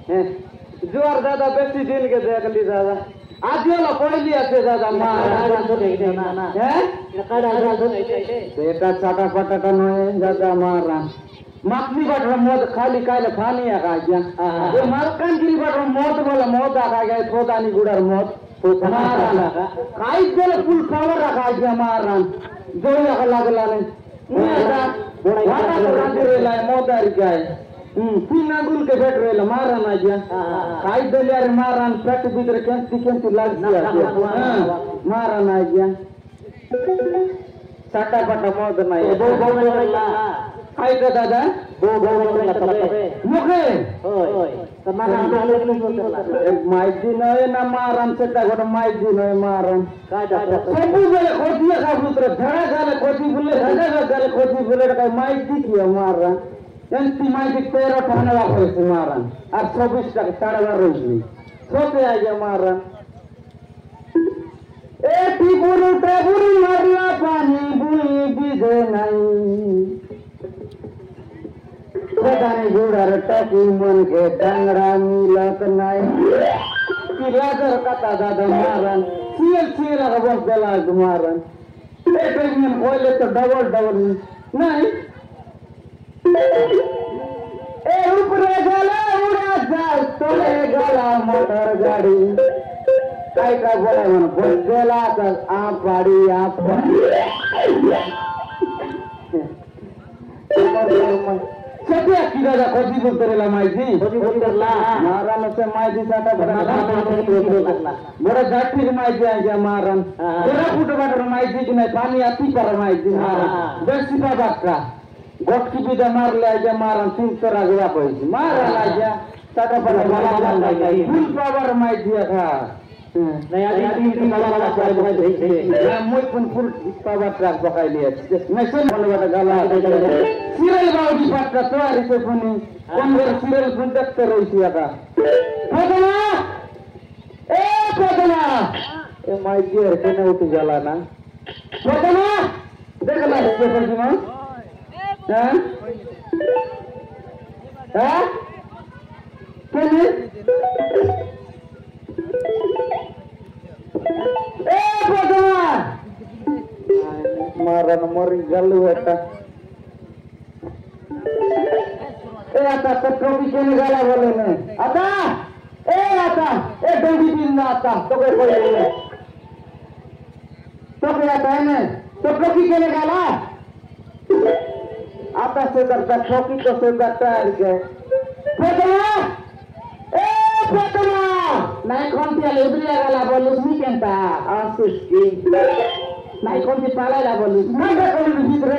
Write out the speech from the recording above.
जोर दादा बेसी दिन के देखली दादा आज वाला पहली आते दादा मारा तो नहीं ना हैं काड़ा तो नहीं बेटा छाटा पटाटा नय दादा मारा माखनी बटर मोद खाली काले फानी आ गया ये मालकानगिरी बटर मोद बोला मोद आ गया थोदानी गुडर मोद मारा काई बोले फुल पावर आ गया मारा जोया लागला नहीं वाटा तो रांदिरेला मोदार गया तीन गुल के बैठ रहे मारा ना गया काई देले अरे मारा पेट भीतर केंती लाग गया मारा ना गया साटा पटा मोद ना आई का दादा मुखे एक माइजी नय ना मारन सेटा गोट माइजी नय मारन सबु बेले खोदिया का पुत्र धड़ा गाले खोदी बुले धड़ा गाले खोदी बुले का माइजी किया मारन एंती माइजी 13 ठाने वापस मारन और 24 का ताड़ा रोजी सोते आ गया मारन ए टीपुरु टेबुरु मारला पानी बुई बिजे नहीं पतानी गुड़र टकी मन के डंगरा मिलत नहीं किलादर कता दादा मारन सील रबस देला मारन एक में बोले तो डबल नहीं ए ऊपरे गला उड़ा जा तोले गला मोटर गाड़ी काय का बोला मन बोल देला का आ पाड़ी सत्या की दादा खोजी बोल करेला माइजी खोजी बोल करला मारन से माइजी साटा बड़ा जाठी के माइजी आ गया मारन तेरा फुट बाटर माइजी की नहीं पानी आती पर माइजी मारन बेसी बाबा का गोट की बिदा मार ले गया मारन 3 तरह गया पैसे मार ला गया साटा पर माला गई फुल पावर माइजी था नहीं आदि की माला चार बहाई रही है मैं फुल पावर ट्रक पकाई लिया मैं सुन बोले वाला गाला सीरियल बाउडी पट्टा तयारी से पुनी कंदर सीरियल सुन देखते रही थी आता पदना ए माय डियर केने उठ जाला ना पदना देख ला पेपर की मां हैं केने ए पदना मारन मरी गलू है ए आता तो ट्रॉफी केने गाला बोले ने आता ए डोगी दिन ना आता तो कोई बोले तो क्या आता है ने तो ट्रॉफी केने गाला आता से करता ट्रॉफी तो से करता है के पतना नहीं कौन ती उबली गाला बोलू मी केंता आशीष की नहीं कौन ती पाला बोलू मैं कोई भीतर